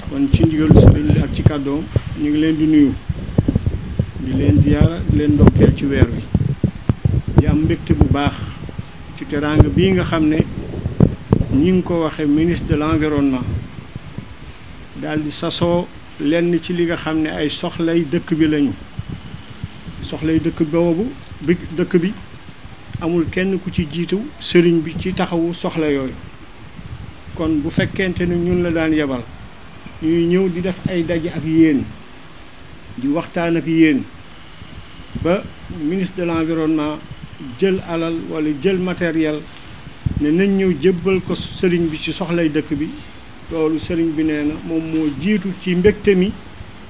[SPEAKER 1] kon ci ndigalu sëriñ bi ak ci kàddoom ñu ngi leen di nuyu di leen ziyaara di leen ndokkeel ci weer wi di am mbégte bu baax ci teraanga bii nga xam ne ñi ngi ko waxee ministre de l'environnement daal di sasoo lenn ci li nga xam ne ay soxlay dëkk bi lañu soxlay dëkk boobu dëkk bi amul kenn ku ci jiitu sëriñ bi ci taxawu soxla yooyu kon bu fekkente ne ñun la daan yebal ñuy ñëw di def ay daje ak yéen di waxtaan ak yéen ba ministre de l'environnement jël alal wala jël matériel ne nañ ñëw jébbal ko sëriñ bi ci soxlay dëkk bi loolu sëriñ bi nee na moom moo jiitu ci mbégte mi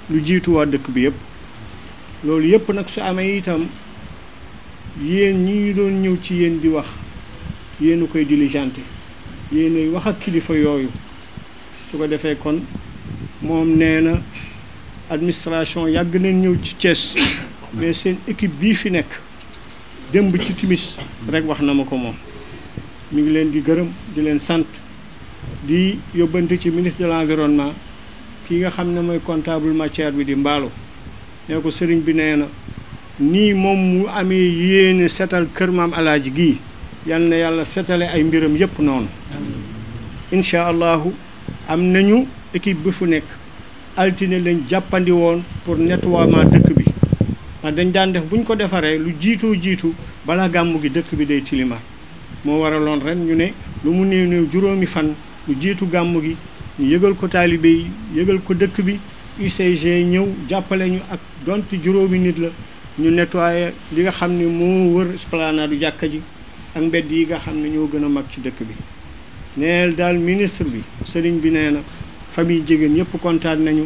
[SPEAKER 1] lu jiitu waa dëkk bi yëpp loolu yëpp nag su amee itam yéen ñi ñu doon ñëw ci yéen di wax yéen a koy diligenté yéen ay wax ak kilifa yooyu su ko defee kon moom nee na administration yàgg nañ ñëw ci Thiès mais seen équipe bii fi nekk démb ci timis rek wax na ma ko moom mi ngi leen di gërëm di leen sant di yóbbante ci ministre de l'environnement ki nga xam ne mooy comptable matière bi di Mballo nee ko sëriñ bi nee na nii moom mu amee yéene setal kër maam alaaji gii yal na yàlla setale ay mbiram yépp noonu incha allahu am nañu équipe bi fu nekk altine lañ jàppandi woon pour nettoiement dëkk bi ndax dañ daan def bu ñu ko defaree lu jiitu balaa gàmmu gi dëkk bi day tilimaat moo waraloon ren ñu ne lu mu néew juróomi fan lu jiitu gàmmu gi ñu yëgal ko taalibe yi yëgal ko dëkk bi UCG ñëw jàppale ñu ak donte juróomi nit la ñu nettoyé li nga xam ne moo wër esplanade du jàkka ji ak mbedd yi nga xam ne ñoo gën a mag ci dëkk bi neel daal ministre bi sëriñ bi nee na famille jigéen ñëpp kontaan nañu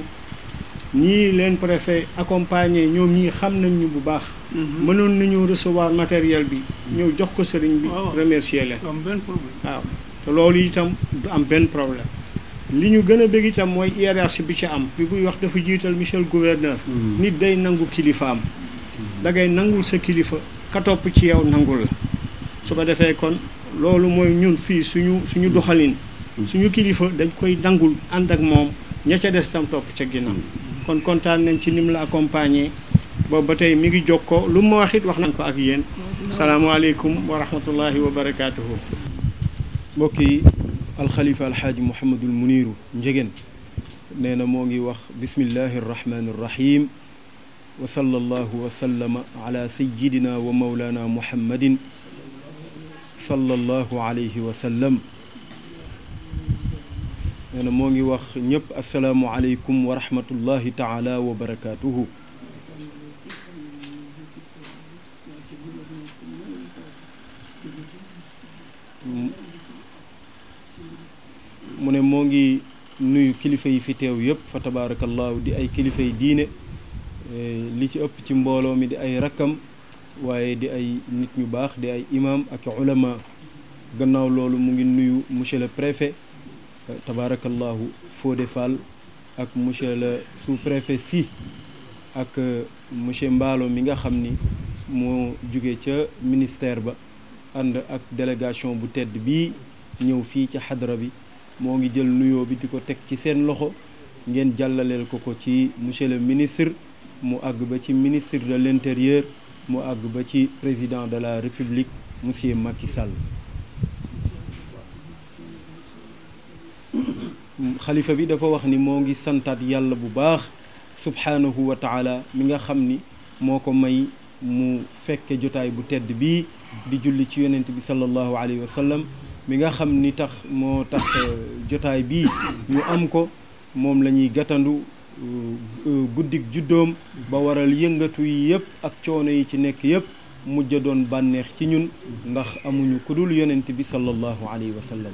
[SPEAKER 1] ñii leen préfet accompagné ñoom ñii xam nañ ñu bu baax mënoon nañu recevoir matériel bi ñëw jox ko sëriñ bi remercier leen waaw te loolu itam du am benn problème li ñu gën a bëgg itam mooy hiérarchie bi ci am bi buy wax dafa jiital monsieur le gouverneur nit day nangu kilifaam da ngay nangul sa kilifa ka topp ci yow nangul la su ko defee kon loolu mooy ñun fii suñu doxalin suñu kilifa dañ koy nangul ànd ak moom ña ca des tam topp ca ginnaaw kon kontaan nañ ci nim la accompagner boobu ba tey mi ngi jokkoo lu ma wax it wax nañ ko ak yéen salaamaaleykum wa rahmatullahi wa barakaatuhu.
[SPEAKER 5] mbokk yi alxalifa alxaaji Mouhamadul Muniru Njegen nee na moo ngi wax bismillahi irrahmani irrahim wa sallallahu wa sallama ala sayidina wa maulana muhammadin sallallahu alayhi wa sallam nee na moo ngi wax ñëpp asalaamualeykum wa rahmatullahi taala wa barakaatuhu. mu ne moo ngi nuyu kilifa yi fi teew yëpp fa tabaarakallaahu di ay kilifa yi diine li ci ëpp ci mbooloo mi di ay rakkam waaye di ay nit ñu baax di ay imam ak ulama gannaaw loolu mu ngi nuyu monsieur le préfet tabaarakallaahu Fodé Fall ak monsieur le sous-préfet si ak monsieur Mballo mi nga xam ni moo jóge ca ministère ba ànd ak délégation bu tedd bii ñëw fii ci xadra bi moo ngi jël nuyoo bi di ko teg ci seen loxo ngeen jàllaleel ko ci monsieur le ministre mu àgg ba ci ministre de l'intérieur mu àgg ba ci président de la république monsieur Macky Sall. xalifa bi dafa wax ni moo ngi santaat yàlla bu baax subhaanahu wa taala mi nga xam ni moo ko may mu fekke jotaay bu tedd bii di julli ci yonent bi sallallahu alayhi wa sallam mi nga xam ni moo tax jotaay bii ñu am ko moom la ñuy gàttandu guddik juddoom ba waral yëngatu yi yëpp ak coono yi ci nekk yëpp mujj doon bànneex ci ñun ndax amuñu ku dul yonent bi sallallahu alayhi wa sallam.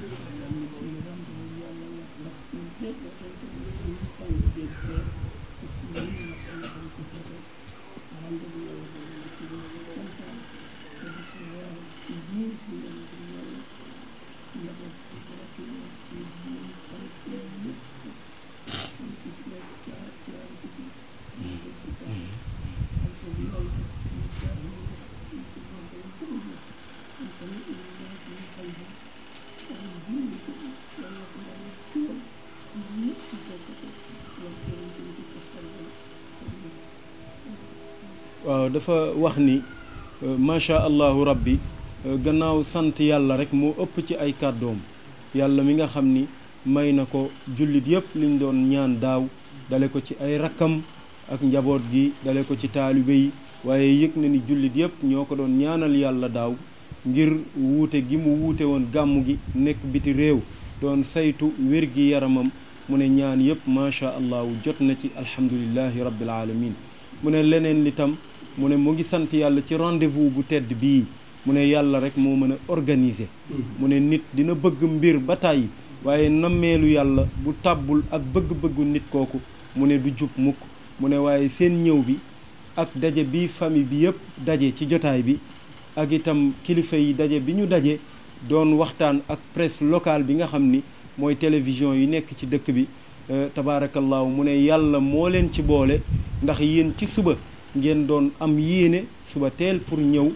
[SPEAKER 5] waaw dafa wax ni macha allahu rabbi gannaaw sant yàlla rek moo ëpp ci ay kàddoom yàlla mi nga xam ni may na ko jullit yëpp liñ doon ñaan daaw dale ko ci ay rakkam ak njaboot gi dale ko ci taalibe yi waaye yëg na ni jullit yëpp ñoo ko doon ñaanal yàlla daaw ngir wuute gi mu wuute woon gàmmu gi nekk biti réew doon saytu wér gi yaramam mu ne ñaan yëpp macha allah jot na ci alhamdulillahi rabbil alamin mu ne leneen li tam mu ne mu ngi sant yàlla ci rendez-vous bu tedd bii mu ne yàlla rek moo mën a organiser mu ne nit dina bëgg mbir ba tàyyi waaye nammeelu yàlla bu tàbbul ak bëgg-bëggu nit kooku mu ne du jub mukk mu ne waaye seen ñëw bi ak daje bi famille bi yëpp daje ci jotaay bi ak itam kilifa yi daje bi ñu daje doon waxtaan ak presse locale bi nga xam ni mooy télévision yi nekk ci dëkk bi tabaarakallaahu mu ne yàlla moo leen ci boole ndax yéen ci suba ngeen doon am yéene suba teel pour ñëw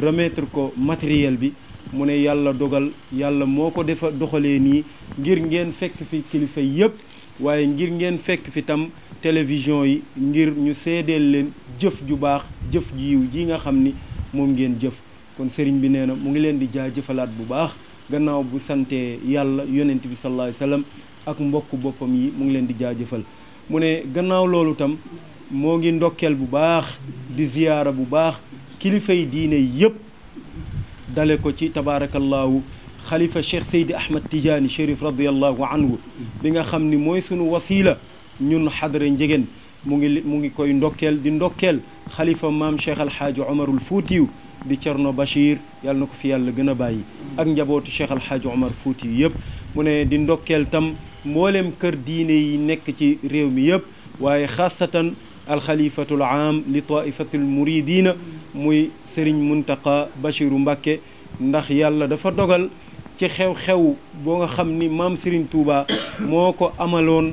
[SPEAKER 5] remettre ko matériel bi mu ne yàlla dogal yàlla moo ko defa doxalee nii ngir ngeen fekk fi kilifa yëpp waaye ngir ngeen fekk fi tam télévision yi ngir ñu seedeel leen jëf ju baax jëf ji yiw ji nga xam ni moom ngeen jëf kon sëriñ bi nee na mu ngi leen di jaajëfalaat bu baax gannaaw bu sante yàlla yonent bi sallallahu alayhi wasallam ak mbokk boppam yi mu ngi leen di jaajëfal mu ne gannaaw loolu tam moo ngi ndokkeel bu baax di ziyaara bu baax kilifa yi diine yëpp dale ko ci tabaarakallaahu xalifa cheikh Seydi Ahmad Tijaani Chérif radiallahu anhu bi nga xam ni mooy sunu wasila ñun xadara njegéen mu ngi koy ndokkeel di ndokkeel xalifa maam cheikh alxaaji omarul fuutiyu di Cerno Bachir yàlla na ko fi yàlla gën a bàyyi ak njabootu cheikh alxaaji omar fuutiyu yëpp mu ne di ndokkeel tam mboolem kër diine yi nekk ci réew mi yëpp waaye xaasatan alxalifatul aam li taifatul muridina muy Serigne Muntaqa Bachiru Mbàkke ndax yàlla dafa dogal ci xew-xew boo nga xam ni maam Serigne Touba moo ko amaloon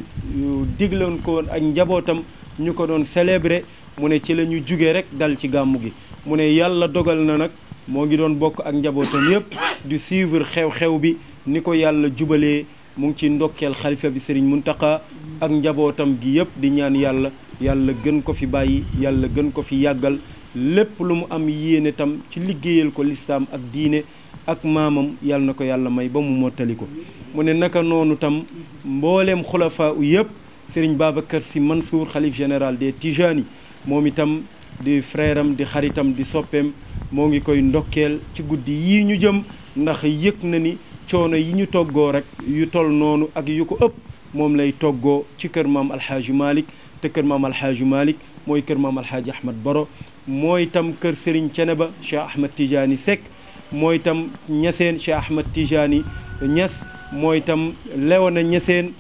[SPEAKER 5] digloon ko ak njabootam ñu ko doon célébrer mu ne ci la ñu jugee rek dal ci gàmmu gi mu ne yàlla dogal na nag moo ngi doon bokk ak njabootam yépp di suivre xew-xew bi ni ko yàlla jubalee mu ngi ci ndokkeel xalifa bi Serigne Muntaqa ak njabootam gi yépp di ñaan yàlla gën ko fi bàyyi yàlla gën ko fi yàggal lépp lu mu am yéene tam ci liggéeyal ko lislaam ak diine ak maamam yàlla na ko yàlla may ba mu mottali ko mu ne naka noonu tam mbooleem xulafaa u yëpp Serigne Babacar Sy Mansour xalif général des Tijani moom itam di frère am di xaritam di soppeem moo ngi koy ndokkeel ci guddi yii ñu jëm ndax yëg na ni coono yi ñu toggoo rek yu tol noonu ak yu ko ëpp moom lay toggoo ci kër maam alxaaji Malick te kër maam alxaaji Malick mooy kër maam alxaaji Ahmad Boro mooy tam kër Serigne Ceneba Cheikh Ahmad Tidiane Seck mooy tam ñaseen Cheikh Ahmad Tidiane Ñas mooy tam Léona ñaseen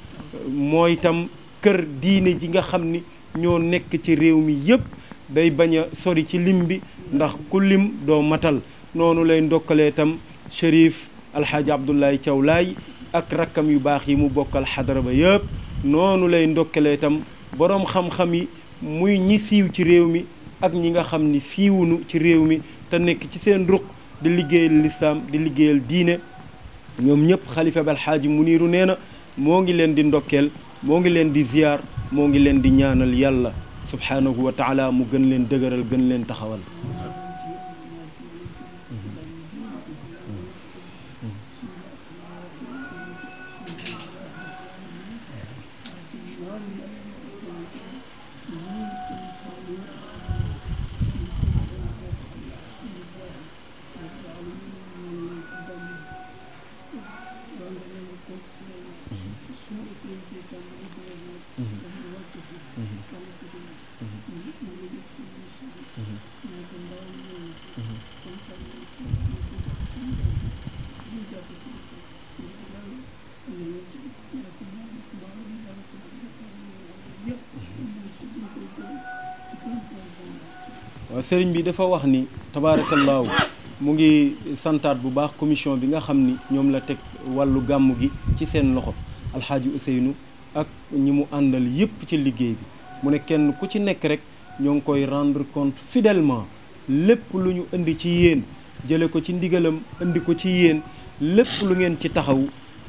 [SPEAKER 5] mooy tam kër diine ji nga xam ni ñoo nekk ci réew mi yépp day bañ a sori ci lim bi ndax ku lim doo matal noonu lay ndokkalee tam Chérif alxaaji Abdoulaye Thiaw Laay ak rakkam yu baax yi mu bokkal xadara ba yépp noonu lay ndokkalee tam boroom xam-xam yi muy ñi siiw ci réew mi ak ñi nga xam ni siiwunu ci réew mi te nekk ci seen ruq di liggéeyal lislaam di liggéeyal diine ñoom ñëpp xalifa bi alxaaji Muniiru nee na moo ngi leen di ndokkeel moo ngi leen di ziyaar moo ngi leen di ñaanal yàlla subhaanahu wa taala mu gën leen dëgëral gën leen taxawal sëriñ bi dafa wax ni tabaarakallaahu mu ngi santaat bu baax commission bi nga xam ni ñoom la teg wàllu gàmmu gi ci seen loxo alxaaji Ousseynou ak ñi mu àndal yépp ci liggéey bi mu ne kenn ku ci nekk rek ñoo ngi koy rendre compte fidèlement lépp lu ñu indi ci yéen jële ko ci ndigalam indi ko ci yéen lépp lu ngeen ci taxaw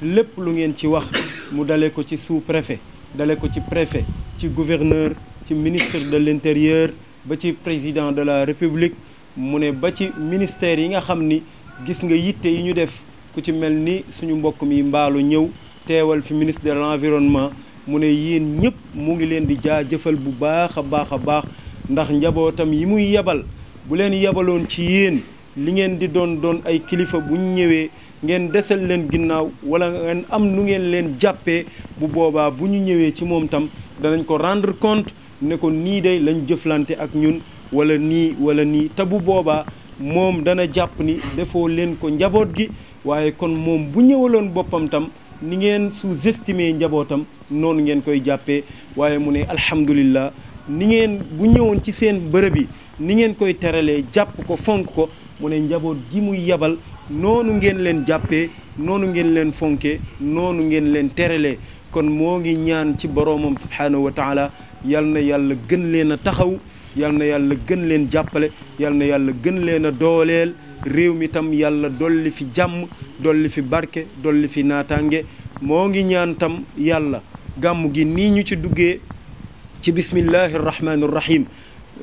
[SPEAKER 5] lépp lu ngeen ci wax mu dale ko ci sous-préfet dale ko ci préfet ci gouverneur ci ministre de l'intérieur ba ci président de la république mu ne ba ci ministère yi nga xam ni gis nga yitte yi ñu def ku ci mel ni suñu mbokk mi mbaalu ñëw teewal fi ministre de l'environnement mu ne yéen ñëpp mu ngi leen di jaajëfal bu baax a baax ndax njabootam yi muy yebal bu leen yebaloon ci yéen li ngeen di doon ay kilifa bu ñu ñëwee ngeen desal leen ginnaaw wala ngeen am nu ngeen leen jàppee bu boobaa bu ñu ñëwee ci moom tam danañ ko rendre compte ne ko nii day lañ jëflante ak ñun wala nii te bu boobaa moom dana jàpp ni defoo leen ko njaboot gi waaye kon moom bu ñëwaloon boppam tam ni ngeen sous-estimer njabootam noonu ngeen koy jàppee waaye mu ne alhamdulillah ni ngeen bu ñëwoon ci seen bërëb yi ni ngeen koy teralee jàpp ko fonk ko mu ne njaboot gi muy yebal noonu ngeen leen jàppee noonu ngeen leen fonkee noonu ngeen leen teralee kon moo ngi ñaan ci boroomam subhaanahu wa taala yal na yàlla gën leen a taxaw yal na yàlla gën leen jàppale yal na yàlla gën leen a dooleel réew mi tam yàlla dolli fi jàmm dolli fi barke dolli fi naataange moo ngi ñaan tam yàlla gàmm gi nii ñu ci duggee ci bismillahi rahmaani rahim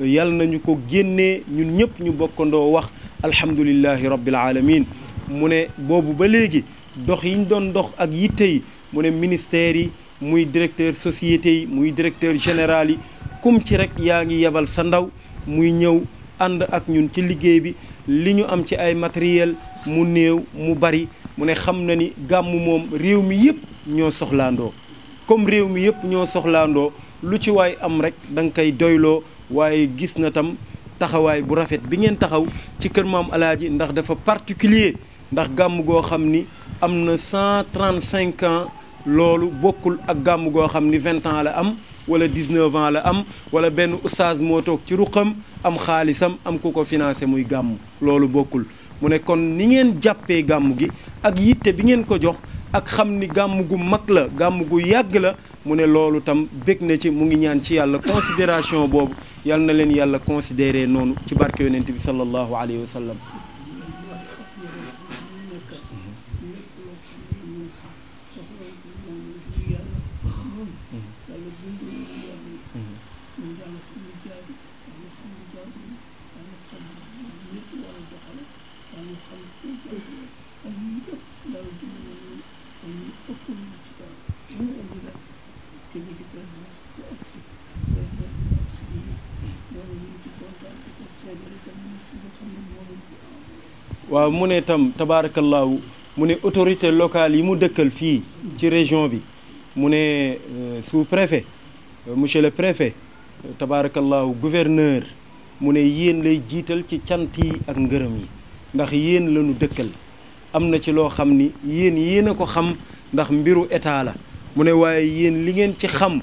[SPEAKER 5] yal nañu ko génnee ñun ñëpp ñu bokkandoo wax alhamdulillahi rabbil alamin mu ne boobu ba léegi dox yi ñu doon dox ak yitte yi mu ne ministères yi muy directeur société yi muy directeur général yi kum ci rek yaa ngi yebal sa ndaw muy ñëw ànd ak ñun ci liggéey bi li ñu am ci ay matériel mu néew mu bari mu ne xam na ni gàmm moom réew mi yëpp ñoo soxlaandoo comme réew mi yëpp ñoo soxlaandoo lu ci waay am rek da nga koy doyloo waaye gis na tam taxawaay bu rafet bi ngeen taxaw ci kër maam alaaji ndax dafa particulier ndax gàmm goo xam ni am na 135 ans loolu bokkul ak gàmm goo xam ni 20 ans la am wala 19 ans la am wala benn oustaz moo toog ci ruqam am xaalisam am ku ko financé muy gàmm loolu bokkul mu ne kon ni ngeen jàppee gàmm gi ak yitte bi ngeen ko jox ak xam ni gàmm gu mag la gàmm gu yàgg la mu ne loolu tam bég na ci mu ngi ñaan ci yàlla considération boobu yal na leen yàlla considéré noonu ci barke yonent bi sallallahu alayhi wa sallam waaw mu ne tam tabaarakallaahu mu ne autorité locale yi mu dëkkal fii ci région bi mu ne sous-préfet monsieur le préfet tabaarakallaahu gouverneur mu ne yéen lay jiital ci cant yi ak ngërëm yi ndax yéen lañu dëkkal am na ci loo xam ni yéen a ko xam ndax mbiru état la mu ne waaye yéen li ngeen ci xam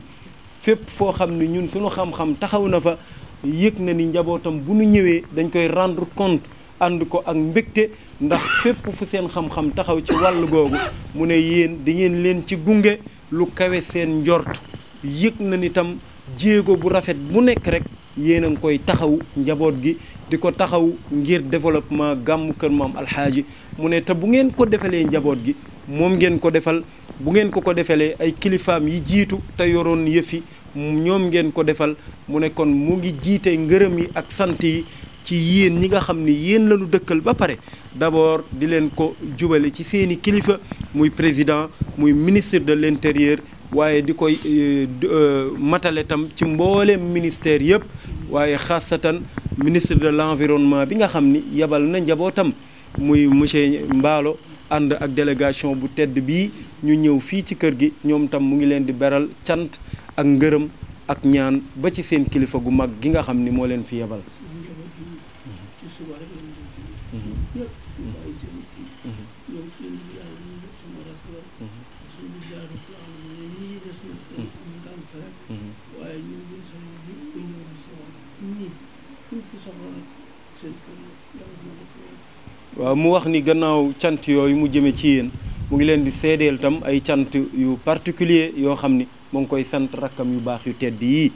[SPEAKER 5] fépp foo xam ni ñun suñu xam-xam taxaw na fa yëg na ni njabootam bu nu ñëwee dañ koy rendre compte ànd ko ak mbégte ndax fépp fu seen xam-xam taxaw ci wàll googu mu ne yéen di ngeen leen ci gunge lu kawe seen njort yëg na ni tam jéego bu rafet bu nekk rek yéen a ngi koy taxaw njaboot gi di ko taxaw ngir développement gàmmu kër maam alxaaji mu ne te bu ngeen ko defalee njaboot gi moom ngeen ko defal bu ngeen ko defalee ay kilifaam yi jiitu te yoroon yëfi ñoom ngeen ko defal mu ne kon mu ngi jiite ngërëm yi ak sant yi ci yéen ñi nga xam ni yéen lañu dëkkal ba pare d'abord di leen ko jubale ci seeni kilifa muy président muy ministre de l'intérieur waaye di koy matale tam ci mbooleem ministère yëpp waaye xaasatan ministre de l'environnement bi nga xam ni yebal na njabootam muy monsieur Mballo ànd ak délégation bu tedd bii ñu ñëw fii ci kër gi ñoom tam mu ngi leen di beral cant ak ngërëm ak ñaan ba ci seen kilifa gu mag gi nga xam ni moo leen fi yebal waaw mu wax ni gannaaw cant yooyu mu jëme ci yéen mu ngi leen di seedeel tam ay cant yu particulier yoo xam ni mu ngi koy sant rakkam yu baax yu tedd yii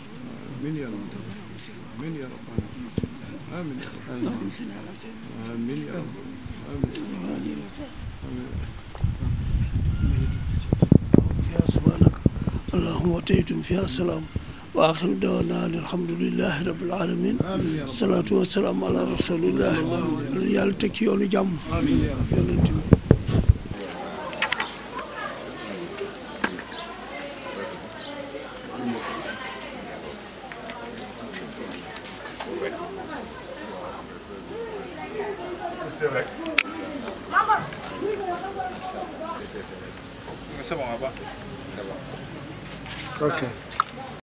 [SPEAKER 6] subhanaka allahumma taytum fiha salaam wa axiru dawana alhamdulillahi rabbil alamin salaatu wasalaam ala rasulillah yàlla teg ci yoonu jàmm yonent bi
[SPEAKER 7] C'est bon, on va pas.
[SPEAKER 1] Ok.